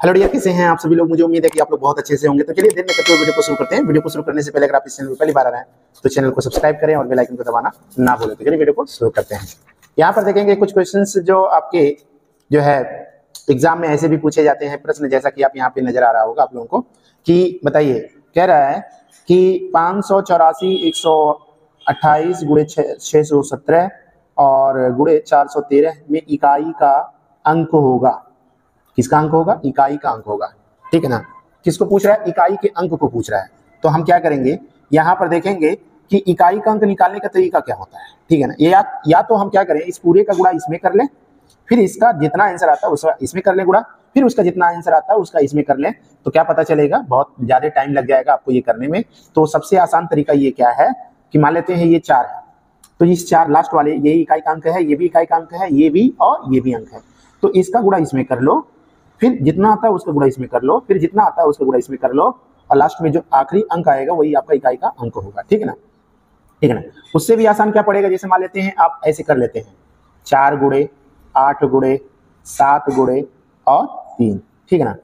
Hello dear, कैसे हैं आप सभी लोग। मुझे उम्मीद है कि आप लोग बहुत अच्छे से होंगे। तो चलिए देर न करते हुए वीडियो को शुरू करते हैं। वीडियो को शुरू करने से पहले अगर आप इस चैनल पर पहली बार आ रहे हैं तो चैनल को सब्सक्राइब करें और बेल आइकन को दबाना ना भूलें। तो चलिए वीडियो को शुरू करते हैं। यहाँ पर देखेंगे कुछ क्वेश्चंस जो आपके जो है एग्जाम में ऐसे भी पूछे जाते हैं प्रश्न, जैसा कि आप यहाँ पे नजर आ रहा होगा आप लोगों को कि बताइए, कह रहा है कि 584 128 गुणे 617 और गुणे 413 में इकाई का अंक होगा। किसका अंक होगा? इकाई का अंक होगा। ठीक है ना। किसको पूछ रहा है? इकाई के अंक को पूछ रहा है। तो हम क्या करेंगे, यहाँ पर देखेंगे कि इकाई का अंक निकालने का तरीका क्या होता है। ठीक है ना। ये या तो हम क्या करें, इस पूरे का गुणा इसमें कर लें, फिर इसका जितना आंसर आता है उसका इसमें कर लें गुणा, फिर उसका जितना आंसर आता है उसका इसमें कर लें। तो क्या पता चलेगा, बहुत ज्यादा टाइम लग जाएगा आपको ये करने में। तो सबसे आसान तरीका ये क्या है कि मान लेते हैं ये 4 है, तो इस 4 लास्ट वाले ये इकाई का अंक है, ये भी इकाई का अंक है, ये भी और ये भी अंक है। तो इसका गुणा इसमें कर लो, फिर जितना आता है उसका गुणा इसमें कर लो, फिर जितना आता है उसका गुणा इसमें कर लो, और लास्ट में जो आखिरी अंक आएगा वही आपका इकाई का अंक होगा। ठीक है ना। ठीक है ना। उससे भी आसान क्या पड़ेगा, जैसे मान लेते हैं आप ऐसे कर लेते हैं 4 गुणे 8 गुणे 7 गुणे और 3। ठीक है ना।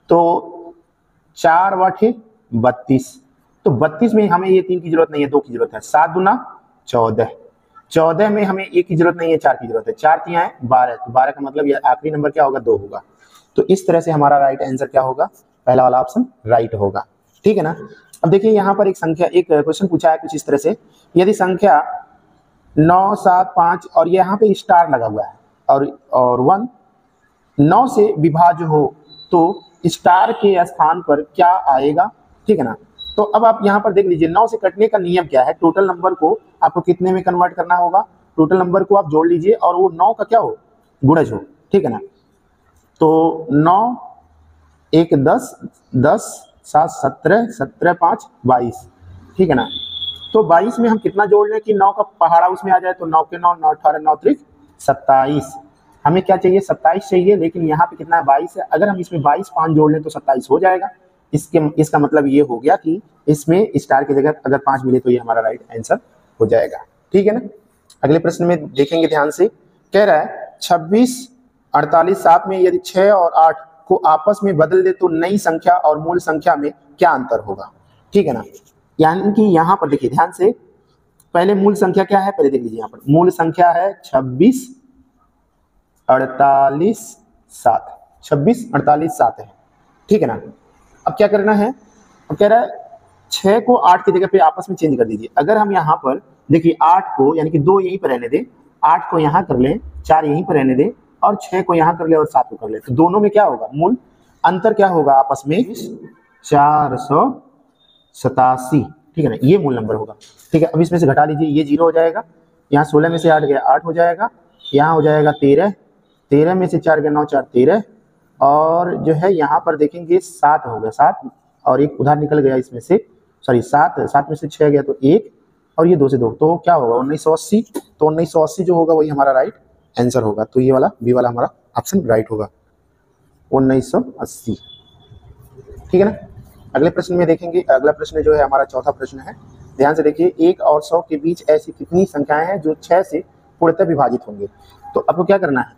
तो 4 वाठे 32, तो 32 में हमें ये 3 की जरूरत नहीं है, 2 की जरूरत है। 7 दूना 14, 14 में हमें 1 की जरूरत नहीं है, 4 की जरूरत है। 4 3 है 12, तो 12 का मतलब ये आखिरी नंबर क्या होगा? 2 होगा। तो इस तरह से हमारा राइट आंसर क्या होगा? पहला वाला ऑप्शन राइट होगा। ठीक है ना। अब देखिए यहाँ पर एक संख्या, एक क्वेश्चन पूछा है कुछ इस तरह से, यदि संख्या 9 7 5 और यहाँ पे स्टार लगा हुआ है और 1 9 से विभाज्य हो तो स्टार के स्थान पर क्या आएगा? ठीक है ना। तो अब आप यहाँ पर देख लीजिए, 9 से कटने का नियम क्या है। टोटल नंबर को आपको कितने में कन्वर्ट करना होगा? टोटल नंबर को आप जोड़ लीजिए और वो 9 का क्या हो? गुणज हो। ठीक है ना। तो 9 1 10 10 7 17 17 5 22। ठीक है ना। तो 22 में हम कितना जोड़ लें कि 9 का पहाड़ा उसमें आ जाए? तो 9 के 9 9 18 9 3 27। हमें क्या चाहिए? 27 चाहिए, लेकिन यहाँ पे कितना है? 22 है। अगर हम इसमें 22 5 जोड़ लें तो 27 हो जाएगा। इसका मतलब ये हो गया कि इसमें स्टार की जगह अगर 5 मिले तो ये हमारा राइट आंसर हो जाएगा। ठीक है ना। अगले प्रश्न में देखेंगे ध्यान से। कह रहा है 26 48 7 में यदि 6 और 8 को आपस में बदल दे तो नई संख्या और मूल संख्या में क्या अंतर होगा? ठीक है ना। यानी कि यहाँ पर देखिए ध्यान से, पहले मूल संख्या क्या है पहले देख लीजिए। यहाँ पर मूल संख्या है 26 48 7, 26 48 7 है। ठीक है ना। अब क्या करना है, अब कह रहा है 6 को 8 की जगह पे आपस में चेंज कर दीजिए। अगर हम यहाँ पर देखिए 8 को, यानी कि 2 यहीं पर रहने दें, 8 को यहाँ कर लें, 4 यहीं पर रहने दें और 6 को यहाँ कर ले और 7 को कर ले, तो दोनों में क्या होगा? मूल अंतर क्या होगा आपस में? 487। ठीक है ना। ये मूल नंबर होगा। ठीक है। अब इसमें से घटा लीजिए, ये 0 हो जाएगा। यहाँ 16 में से 8 गया 8 हो जाएगा। यहाँ हो जाएगा 13, 13 में से 4 गया 9 4 13, और जो है यहाँ पर देखेंगे 7 हो गया 7, और एक उधार निकल गया इसमें से, सॉरी 7 में से 6 गया तो 1, और ये 2 से 2, तो क्या होगा? 1980। तो 1980 जो होगा वही हमारा राइट आंसर होगा। तो ये वाला बी वाला हमारा ऑप्शन राइट होगा, 1980। ठीक है ना। अगले प्रश्न में देखेंगे। अगला प्रश्न जो है हमारा चौथा प्रश्न है। ध्यान से देखिए, 1 और 100 के बीच ऐसी कितनी संख्याएं हैं जो 6 से पूर्णतः विभाजित होंगे? तो आपको क्या करना है,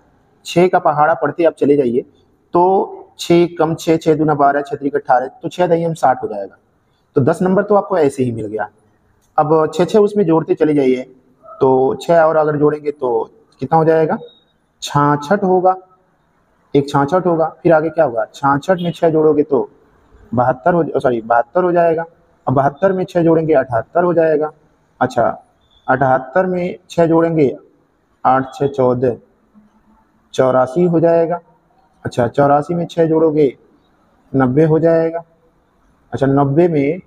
6 का पहाड़ा पढ़ते आप चले जाइए। तो 6 कम 6 6 दूना 12 6 3 18, तो 6 दही हम 60 हो जाएगा। तो 10 नंबर तो आपको ऐसे ही मिल गया। अब 6 6 उसमें जोड़ते चले जाइए, तो 6 और अगर जोड़ेंगे तो कितना हो जाएगा? 66 होगा। एक 66 होगा। फिर आगे क्या होगा? 66 में 6 जोड़ोगे तो 72 हो जाएगा। अब 72 में 6 जोड़ेंगे 78 हो जाएगा। अच्छा, 78 में 6 जोड़ेंगे 8 6 14, 84 हो जाएगा। अच्छा, 84 में 6 जोड़ोगे 90 हो जाएगा। अच्छा, 90 में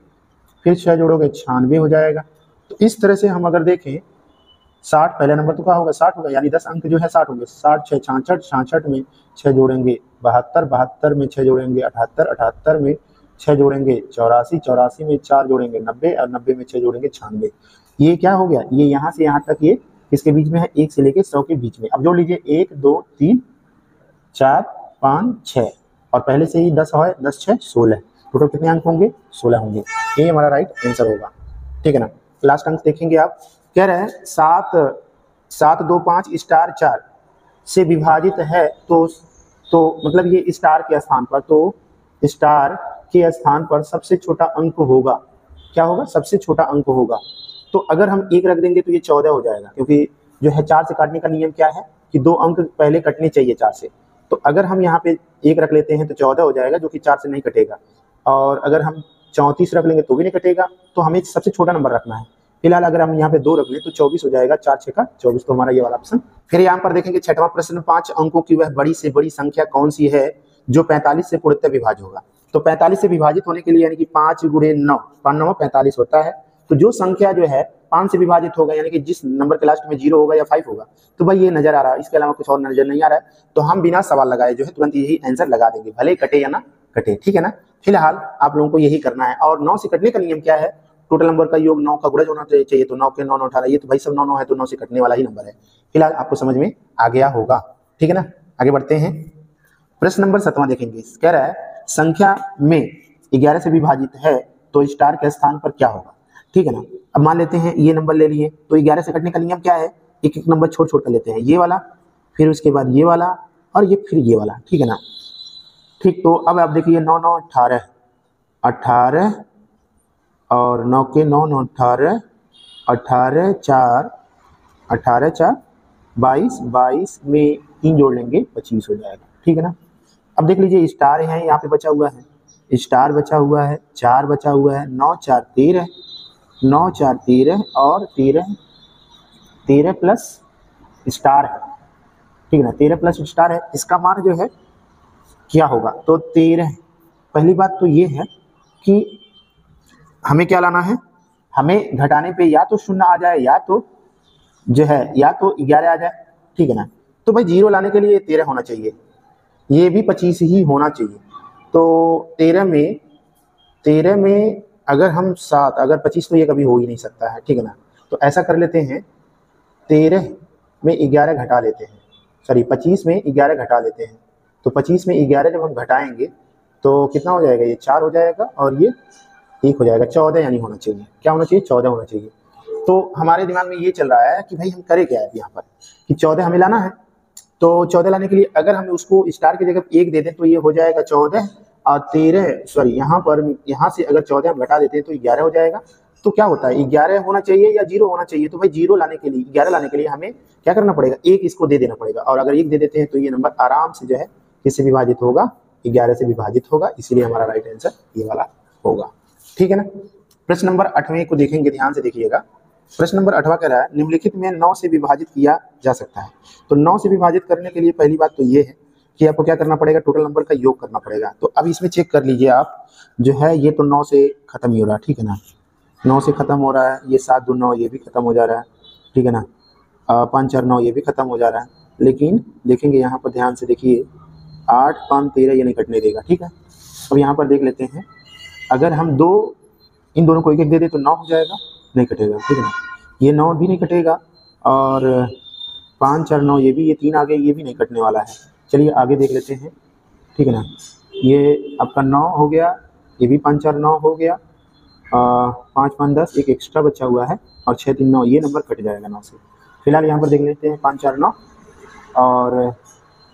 फिर 6 जोड़ोगे 96 हो जाएगा। तो इस तरह से हम अगर देखें, 60 पहला नंबर तो क्या होगा? 60 होगा, यानी 10 अंक जो है 60 होंगे। 60 6 66, 66 में 6 जोड़ेंगे 72, 72 में 6 जोड़ेंगे 78, 78 में 6 जोड़ेंगे 84, 84 में 4 जोड़ेंगे 90, और 90 में 6 जोड़ेंगे 96। ये क्या हो गया? ये यहाँ से यहाँ तक ये किसके बीच में है? 1 से लेके 100 के बीच में। अब जोड़ लीजिए 1 2 3 4 5 6, और पहले से ही 10 है, 10 6 16, टोटल कितने अंक होंगे? 16 होंगे। ये हमारा राइट आंसर होगा। ठीक है ना। लास्ट अंक देखेंगे आप। कह रहे हैं 7 7 2 5 स्टार 4 से विभाजित है तो तो मतलब ये स्टार के स्थान पर, तो स्टार के स्थान पर सबसे छोटा अंक होगा, क्या होगा, सबसे छोटा अंक होगा। तो अगर हम 1 रख देंगे तो ये 14 हो जाएगा, क्योंकि जो है 4 से काटने का नियम क्या है कि 2 अंक पहले कटने चाहिए 4 से। तो अगर हम यहाँ पे 1 रख लेते हैं तो 14 हो जाएगा, जो कि 4 से नहीं कटेगा। और अगर हम 34 रख लेंगे तो भी नहीं कटेगा, तो हमें सबसे छोटा नंबर रखना है। फिलहाल अगर हम यहाँ पे 2 रख लें तो 24 हो जाएगा, 4 6 का 24, तो हमारा ये वाला ऑप्शन। फिर यहाँ पर देखेंगे 6वां प्रश्न, 5 अंकों की वह बड़ी से बड़ी संख्या कौन सी है जो 45 से पूर्णतः विभाज्य होगा। तो 45 से विभाजित होने के लिए यानी कि 5 गुणे 9, 5 9 45 होता है। तो जो संख्या जो है 5 से विभाजित होगा, यानी कि जिस नंबर के लास्ट में 0 होगा या 5 होगा, तो भाई ये नजर आ रहा है, इसके अलावा कुछ और नजर नहीं आ रहा है। तो हम बिना सवाल लगाए जो है तुरंत यही आंसर लगा देंगे, भले कटे या ना कटे, ठीक है ना। फिलहाल आप लोगों को यही करना है। और 9 से कटने का नियम क्या है, टोटल नंबर का योग 9 का गुणज होना चाहिए, तो 9 के 9 9 18, ये तो भाई सब 9 9 है, तो 9 से कटने वाला ही नंबर है। फिलहाल आपको समझ में आ गया होगा, ठीक है ना। आगे बढ़ते हैं, प्रश्न नंबर 7वां देखेंगे। कह रहा है संख्या में 11 से विभाजित है तो स्टार के स्थान पर क्या होगा, ठीक है ना। अब मान लेते हैं ये नंबर ले लिए, तो 11 से कटने का नियम क्या है, एक एक नंबर छोड़ छोड़ कर लेते हैं, ये वाला, फिर उसके बाद ये वाला, और ये फिर ये वाला, ठीक है ना। ठीक, तो अब आप देखिए 9 9 18, 18 और 9 के 9 9 18, 18 4 22, 22 में 3 जोड़ लेंगे 25 हो जाएगा, ठीक है ना। अब देख लीजिए स्टार है, यहाँ पे बचा हुआ है, स्टार बचा हुआ है, 4 बचा हुआ है, 9 4 13, 9 4 13 और 13 प्लस स्टार है, ठीक है ना। 13 प्लस स्टार है, इसका मान जो है क्या होगा, तो 13। पहली बात तो ये है कि हमें क्या लाना है, हमें घटाने पे या तो 0 आ जाए या तो जो है या तो 11 आ जाए, ठीक है ना। तो भाई 0 लाने के लिए 13 होना चाहिए, ये भी 25 ही होना चाहिए। तो 13 में अगर हम 7, अगर 25 तो ये कभी हो ही नहीं सकता है, ठीक है ना। तो ऐसा कर लेते हैं, 13 में 11 घटा लेते हैं, सॉरी 25 में 11 घटा लेते हैं। तो 25 में 11 जब हम घटाएंगे तो कितना हो जाएगा, ये 4 हो जाएगा और ये 1 हो जाएगा, 14 यानी होना चाहिए, क्या होना चाहिए, 14 होना चाहिए। तो हमारे दिमाग में ये चल रहा है कि भाई हम करें क्या है यहाँ पर, कि 14 हमें लाना है। तो 14 लाने के लिए अगर हम उसको स्टार की जगह 1 दे दें तो ये हो जाएगा 14, और 13 सॉरी यहाँ से अगर 14 हम घटा देते हैं तो 11 हो जाएगा। तो क्या होता है, 11 होना चाहिए या 0 होना चाहिए। तो भाई 0 लाने के लिए, 11 लाने के लिए हमें क्या करना पड़ेगा, 1 इसको दे देना पड़ेगा। और अगर 1 दे देते हैं तो ये नंबर आराम से जो है किससे विभाजित होगा, 11 से विभाजित होगा, इसीलिए हमारा राइट आंसर ये वाला होगा, ठीक है ना। प्रश्न नंबर 8वें को देखेंगे, ध्यान से देखिएगा। प्रश्न नंबर 8वां कह रहा है निम्नलिखित में 9 से विभाजित किया जा सकता है। तो 9 से विभाजित करने के लिए पहली बात तो ये है कि आपको क्या करना पड़ेगा, टोटल नंबर का योग करना पड़ेगा। तो अब इसमें चेक कर लीजिए आप, जो है ये तो 9 से खत्म ही हो रहा है, ठीक है ना, 9 से खत्म हो रहा है, ये 7 2 9 ये भी खत्म हो जा रहा है, ठीक है ना, 5 4 9 ये भी खत्म हो जा रहा है। लेकिन देखेंगे यहाँ पर ध्यान से देखिए, 8 5 13 ये नहीं कटने देगा, ठीक है। अब यहाँ पर देख लेते हैं, अगर हम इन दोनों को 1 1 दे दे तो 9 हो जाएगा, नहीं कटेगा, ठीक है ना। ये 9 भी नहीं कटेगा, और 5 4 9 ये भी, ये 3 आ गए, ये भी नहीं कटने वाला है। चलिए आगे देख लेते हैं, ठीक है ना। ये आपका 9 हो गया, ये भी 5 4 9 हो गया, 5 5 10 एक एक्स्ट्रा बचा हुआ है, और 6 3 9 ये नंबर कट जाएगा 9 से। फिलहाल यहाँ पर देख लेते हैं 5 4 9 और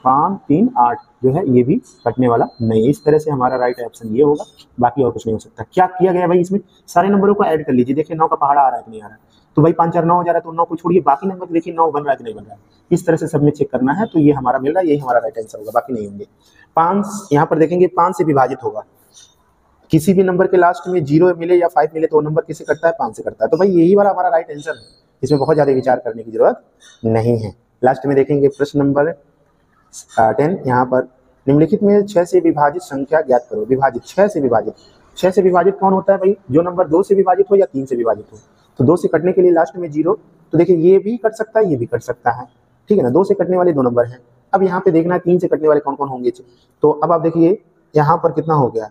5 3 8 जो है ये भी कटने वाला नहीं। इस तरह से हमारा राइट ऑप्शन ये होगा, बाकी और कुछ नहीं हो सकता। क्या किया गया भाई, इसमें सारे नंबरों को ऐड कर लीजिए। देखिए 9 का पहाड़ा आ रहा है कि नहीं आ रहा है, तो भाई 5 4 9 हो जा रहा है, तो 9 को छोड़िए, बाकी नंबर देखिए 9 बन रहा है कि नहीं बन रहा है। इस तरह से सब में चेक करना है, तो ये हमारा मिल रहा है, यही हमारा राइट आंसर होगा, बाकी नहीं होंगे। 5 यहाँ पर देखेंगे 5 से विभाजित होगा, किसी भी नंबर के लास्ट में 0 मिले या 5 मिले तो वो नंबर किससे कटता है, 5 से कटता है। तो भाई यही वाला हमारा राइट आंसर है, इसमें बहुत ज़्यादा विचार करने की जरूरत नहीं है। लास्ट में देखेंगे प्रश्न नंबर 10, यहाँ पर निम्नलिखित में 6 से विभाजित संख्या ज्ञात करो। विभाजित, 6 से विभाजित, 6 से विभाजित कौन होता है भाई, जो नंबर 2 से विभाजित हो या 3 से विभाजित हो। तो 2 से कटने के लिए लास्ट में 0, तो देखिए ये भी कट सकता है, ये भी कट सकता है, ठीक है ना। 2 से कटने वाले 2 नंबर हैं। अब यहाँ पे देखना 3 से कटने वाले कौन कौन होंगे। तो अब आप देखिए यहाँ पर कितना हो गया,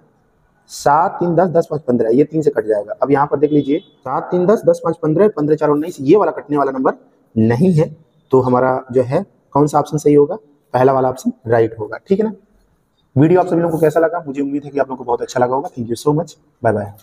7 3 10 10 5 15, ये 3 से कट जाएगा। अब यहाँ पर देख लीजिए 7 3 10 10 5 15 15 4 19, ये वाला कटने वाला नंबर नहीं है। तो हमारा जो है कौन सा ऑप्शन सही होगा, पहला वाला ऑप्शन राइट होगा, ठीक है ना। वीडियो आप सभी लोगों को कैसा लगा, मुझे उम्मीद है कि आप लोगों को बहुत अच्छा लगा होगा। Thank you so much, bye bye.